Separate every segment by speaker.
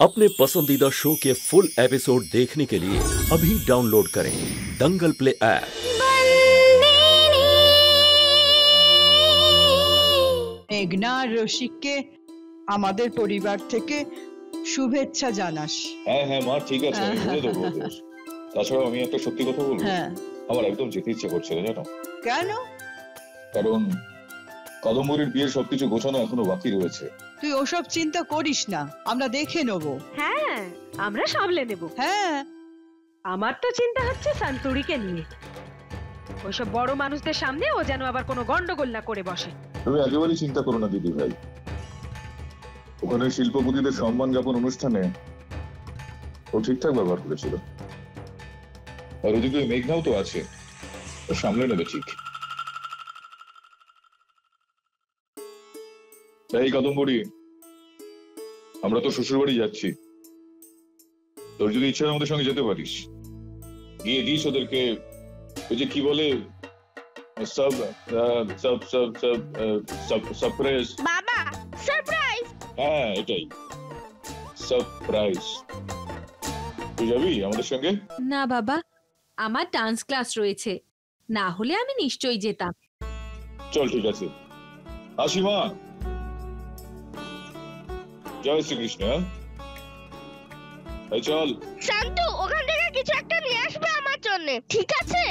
Speaker 1: अपने पसंदीदा शो के फुल एपिसोड देखने के लिए अभी डाउनलोड करें दंगल प्ले ऐप।
Speaker 2: মেঘনা আর রসিককে আমাদের পরিবার থেকে শুভেচ্ছা জানাস।
Speaker 3: হ্যাঁ হ্যাঁ মা, ঠিক আছে, আমি বলে দেবো ওদের। তাছাড়া আমি একটা সত্যি কথা বলবো, আমার একদম যেতে ইচ্ছে করছে না, জানো
Speaker 2: কেন?
Speaker 3: কারণ কাদম্বরীর বিয়ের সবকিছু গোছানো এখনো বাকি রয়েছে।
Speaker 2: তুই ওসব চিন্তা করিস না, আমরা দেখে নেবো।
Speaker 4: হ্যাঁ, আমরা সামলে নেব।
Speaker 2: হ্যাঁ,
Speaker 4: আমার তো চিন্তা হচ্ছে সন্তুরিকে নিয়ে। ওইসব বড় মানুষদের সামনে ও যেন আবার কোনো গন্ডগোল না করে বসে।
Speaker 3: তুমি একেবারেই চিন্তা করো না দিদি ভাই, ওখানে শিল্পপতিদের সম্মান জ্ঞাপন অনুষ্ঠানে ও ঠিকঠাক ব্যবহার করেছিল। আর ওদিকে মেঘনাও তো আছে, ও সামলে নেবে ঠিক। এই কাদম্বরী, আমরা তো শ্বশুর বাড়ি যাচ্ছি, তোর যদি ইচ্ছা আমাদের সঙ্গে যেতে পারিস, গিয়ে দিস ওদেরকে ওই যে কি বলে সব সব সব সব সারপ্রাইজ।
Speaker 5: বাবা, সারপ্রাইজ?
Speaker 3: হ্যাঁ এটাই সারপ্রাইজ। তুই যাবি আমাদের সঙ্গে?
Speaker 6: না বাবা, আমার ডান্স ক্লাস রয়েছে, না হলে আমি নিশ্চয়ই যেতাম।
Speaker 3: চল ঠিক আছে, আসি মা। জয় শ্রীকৃষ্ণ। চল
Speaker 5: শান্তু, ওখান থেকে কিছু একটা নিয়ে আসবে আমার জন্য, ঠিক আছে?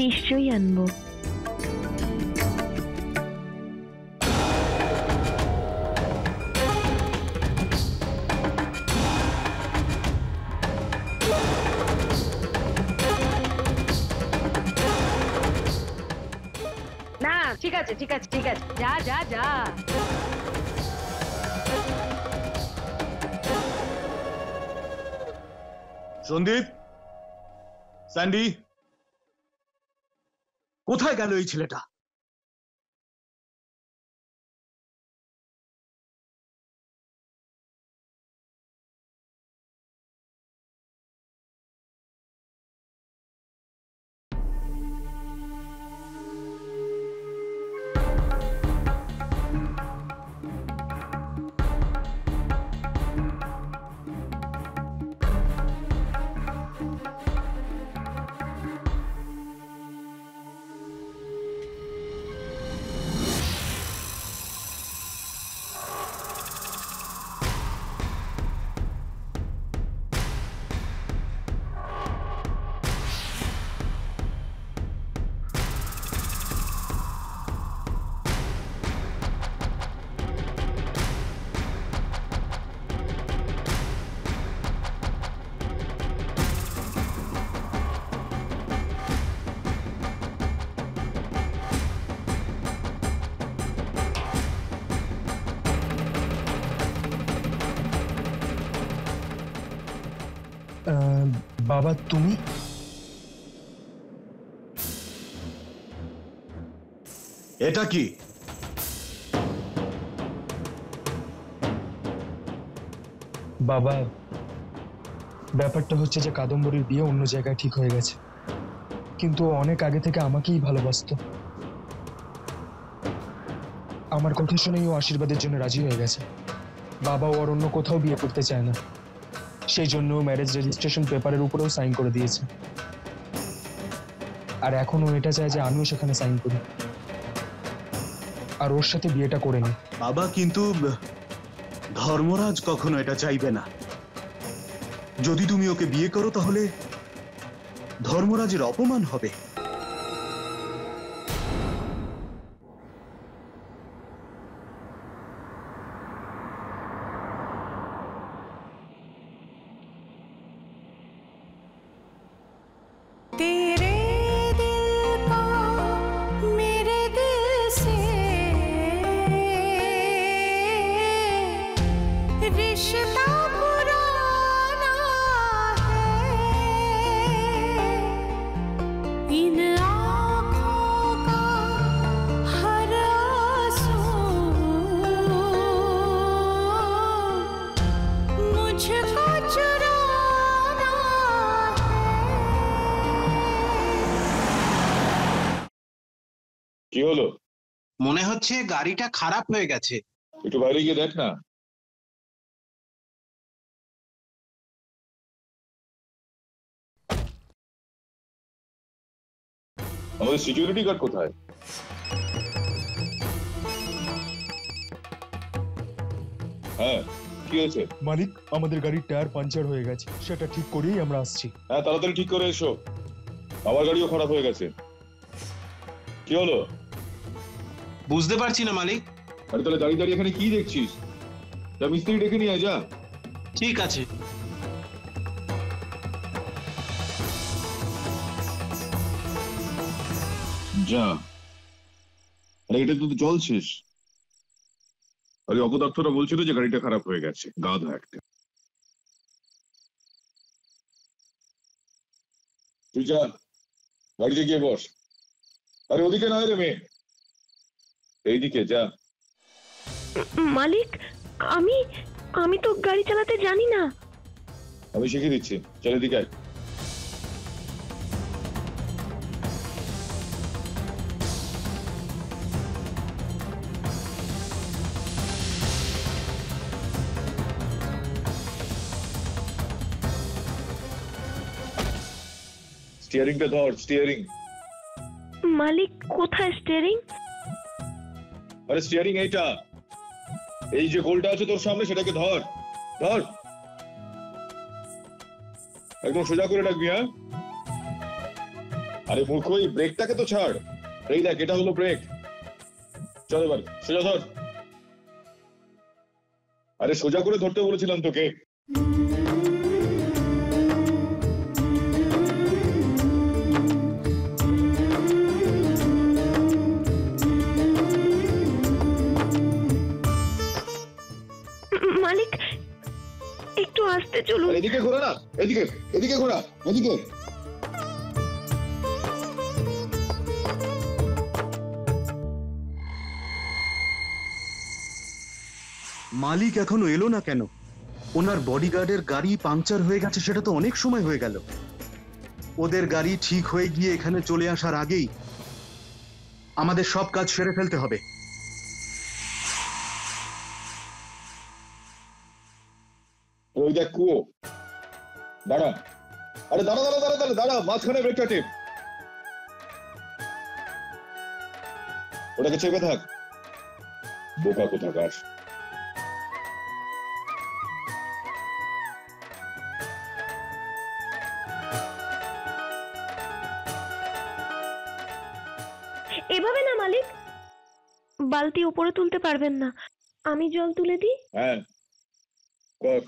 Speaker 4: নিশ্চয়ই আনবো। না, ঠিক আছে ঠিক আছে ঠিক আছে, যা যা যা।
Speaker 7: সন্দীপ, স্যান্ডি, কোথায় গেল এই ছেলেটা?
Speaker 8: বাবা তুমি?
Speaker 7: এটা কি?
Speaker 8: বাবা, ব্যাপারটা হচ্ছে যে কাদম্বরীর বিয়ে অন্য জায়গায় ঠিক হয়ে গেছে, কিন্তু অনেক আগে থেকে আমাকেই ভালোবাসতো। আমার কথা শুনেই ও আশীর্বাদের জন্য রাজি হয়ে গেছে। বাবা ওর অন্য কোথাও বিয়ে করতে চায় না, সেই জন্য ম্যারেজ রেজিস্ট্রেশন পেপারের উপরেও সাইন করে দিয়েছে। আর এখন ও এটা চায় যে আমিও সেখানে সাইন করি আর ওর সাথে বিয়েটা করে নি।
Speaker 7: বাবা, কিন্তু ধর্মরাজ কখনো এটা চাইবে না। যদি তুমি ওকে বিয়ে করো তাহলে ধর্মরাজের অপমান হবে।
Speaker 3: কি হলো?
Speaker 9: মনে হচ্ছে গাড়িটা খারাপ হয়ে গেছে।
Speaker 3: একটু বাইরে গিয়ে দেখ না। আমাদের সিকিউরিটি গার্ড কোথায়? হ্যাঁ, কি হয়েছে?
Speaker 8: মালিক, আমাদের গাড়ির টায়ার পাঞ্চার হয়ে গেছে, সেটা ঠিক করেই আমরা আসছি।
Speaker 3: হ্যাঁ, তাড়াতাড়ি ঠিক করে এসো। আমার গাড়িও খারাপ হয়ে গেছে। কি হলো?
Speaker 9: বুঝতে পারছি না মালিক।
Speaker 3: আরে তাহলে দাঁড়িয়ে দাঁড়িয়ে এখানে কি দেখছিস? যা মিস্ত্রি ডেকে নিয়ে আয়, যা।
Speaker 9: ঠিক আছে।
Speaker 3: যা। আরে এটা তো জল শেষ। আরে অপদার্থরা বলছিল যে গাড়িটা খারাপ হয়ে গেছে, গাধা একটা। তুই যা, গাড়িতে গিয়ে বস। আরে ওদিকে নয় রে মেয়ে, এইদিকে যা।
Speaker 5: মালিক, আমি আমি তো গাড়ি চালাতে জানি না।
Speaker 3: আমি শিখিয়ে দিচ্ছি, চল এদিকে আয়। স্টিয়ারিংটা ধর, স্টিয়ারিং।
Speaker 5: মালিক, কোথায় স্টিয়ারিং?
Speaker 3: আরে স্টিয়ারিং এইটা, এই যে গোলটা আছে তোর সামনে, সেটাকে ধর। ধর, একদম সোজা করে রাখবি। হ্যাঁ, আরে মূর্খ, এই ব্রেকটাকে তো ছাড়। এই দেখ, এটা হলো ব্রেক। চল এবার সোজা ধর। আরে সোজা করে ধরতে বলেছিলাম তোকে।
Speaker 5: মালিক, একটু আস্তে চলুন।
Speaker 3: এদিকে ঘোরা না, এদিকে, এদিকে ঘোরা, এদিকে।
Speaker 7: মালিক এখনো এলো না কেন? ওনার বডিগার্ডের গাড়ি পাংচার হয়ে গেছে, সেটা তো অনেক সময় হয়ে গেল। ওদের গাড়ি ঠিক হয়ে গিয়ে এখানে চলে আসার আগেই আমাদের সব কাজ সেরে ফেলতে হবে।
Speaker 3: ওই দেখ কুয়ো। দাঁড়া, আরে দাঁড়া দাঁড়া দাঁড়া দাঁড়া দাঁড়া, মাঝখানে ব্রেকটা টিপ। ওটাকে চেপে থাক, বোকা কোথাকার।
Speaker 5: এভাবে না মালিক, বালতি উপরে তুলতে পারবেন না, আমি জল তুলে দিই।
Speaker 3: হ্যাঁ, কর।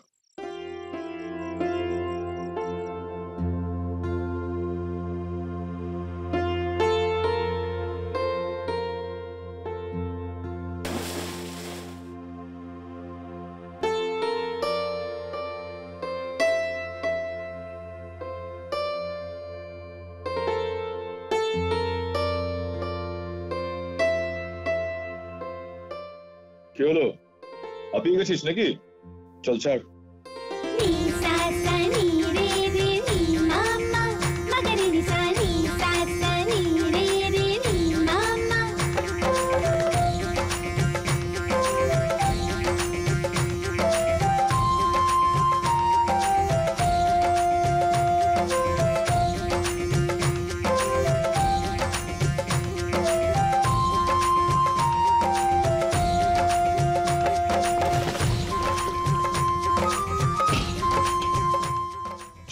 Speaker 3: কি হলো, হাঁপিয়ে গেছিস নাকি? চল ছাড়।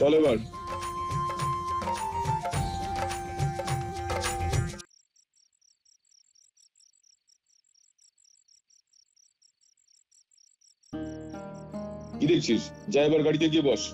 Speaker 3: চল এবার। কি দেখছিস? যা এবার গাড়িতে গিয়ে বস।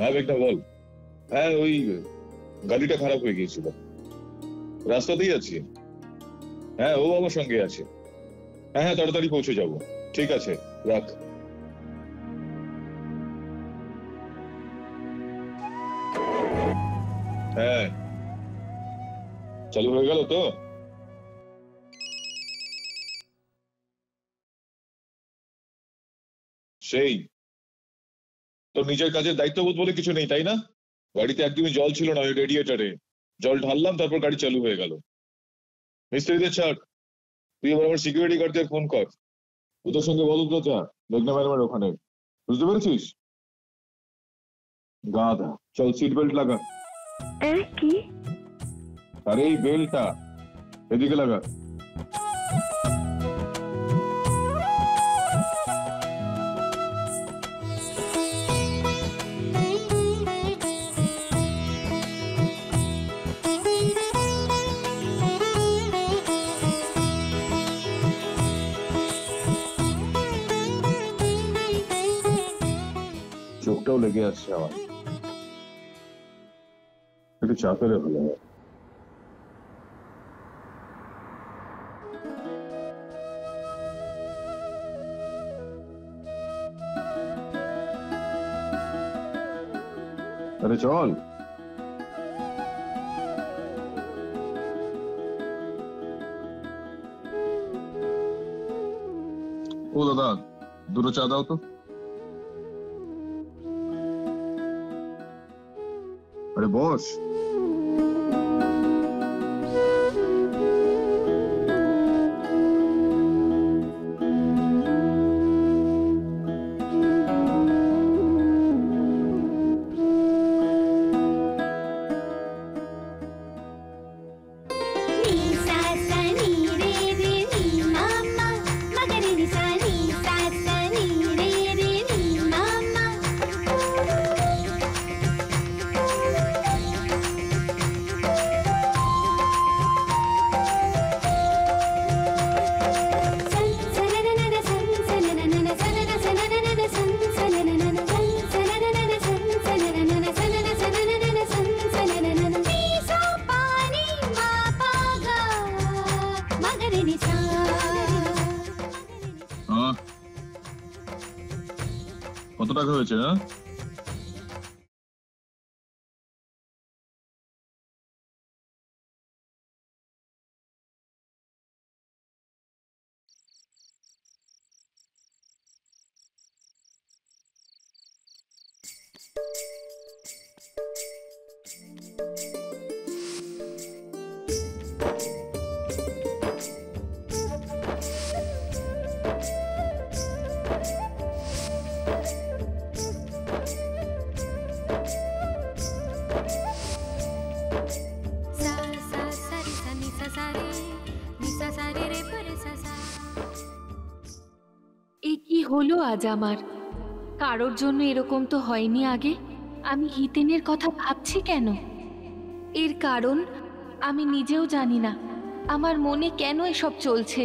Speaker 3: হ্যাঁ বেটা বল। হ্যাঁ, ওই গাড়িটা খারাপ হয়ে গিয়েছিল, রাস্তাতেই আছি। হ্যাঁ, ও আমার সঙ্গে আছে। হ্যাঁ হ্যাঁ, তাড়াতাড়ি পৌঁছে যাব। ঠিক আছে, রাখ। হ্যাঁ, চালু হয়ে গেল তো? সেই তোর নিজের কাজের দায়িত্ববোধ বলে কিছু নেই, তাই না? গাড়িতে একদমই জল ছিল না, ওই রেডিয়েটারে জল ঢাললাম, তারপর গাড়ি চালু হয়ে গেল। মিস্ত্রিদের ছাড়, তুই এবার আমার সিকিউরিটি গার্ডদের ফোন কর, ওদের সঙ্গে বল তো যা মেঘনা ম্যাডামের ওখানে, বুঝতে পেরেছিস? গাধা, চল সিট বেল্ট লাগা।
Speaker 5: কি?
Speaker 3: আরে এই বেল্টটা এদিকে লাগা। চোখটাও লেগে আসছে আমার, একটু চাপের হলো। আরে চল। ও দাদা, দুটো চা দাও তো। আরে বস। কত টাকা হয়েছে?
Speaker 6: হলো আজ আমার, কারোর জন্য এরকম তো হয়নি আগে। আমি হিতেনের কথা ভাবছি কেন? এর কারণ আমি নিজেও জানি না। আমার মনে কেন এসব চলছে?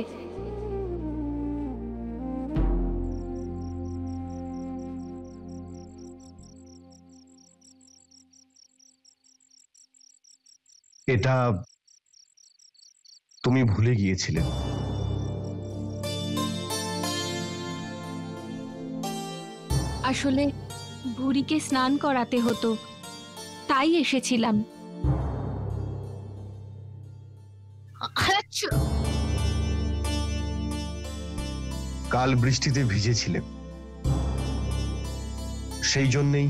Speaker 10: এটা তুমি ভুলে গিয়েছিলে।
Speaker 6: আসলে বুড়িকে স্নান করাতে হতো, তাই এসেছিলাম।
Speaker 10: কাল বৃষ্টিতে ভিজেছিলে, সেই জন্যেই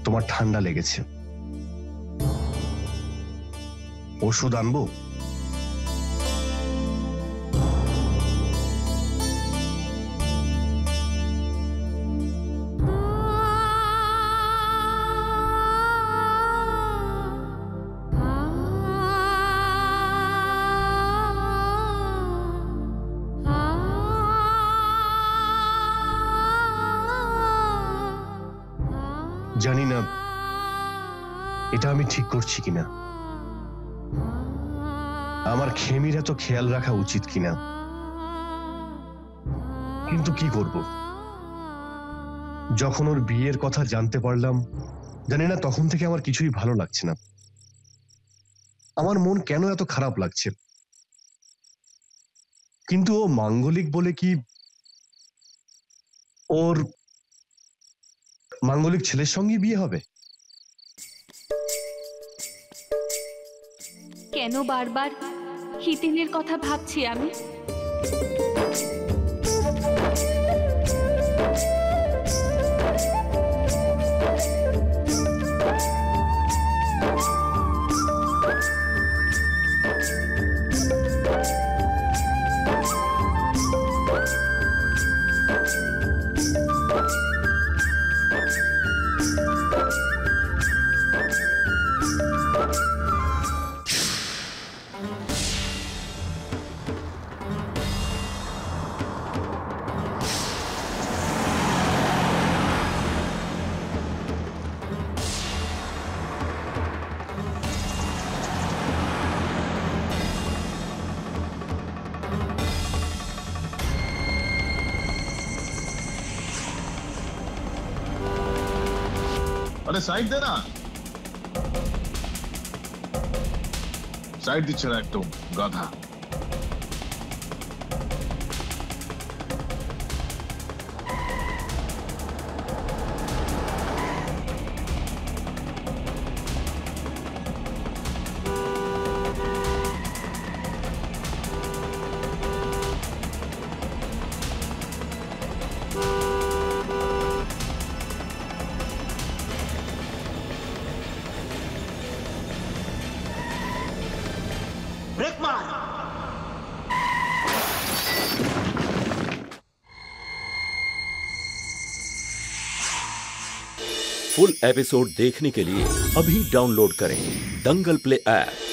Speaker 10: তোমার ঠান্ডা লেগেছে। ওষুধ আনবো? জানি না এটা আমি ঠিক করছি কিনা, আমার খেমির এত খেয়াল রাখা উচিত কিনা, কিন্তু কি করব, যখন ওর বিয়ের কথা জানতে পারলাম, জানি না তখন থেকে আমার কিছুই ভালো লাগছে না। আমার মন কেন এত খারাপ লাগছে। কিন্তু ও মাঙ্গলিক বলে কি ওর মাঙ্গলিক ছেলের সঙ্গে বিয়ে হবে?
Speaker 6: কেন বারবার হিতেনের কথা ভাবছি আমি?
Speaker 3: আরে সাইড দে না, সাইড দিচ্ছে না একদম, গাধা।
Speaker 1: फुल एपिसोड देखने के लिए अभी डाउनलोड करें दंगल प्ले ऐप।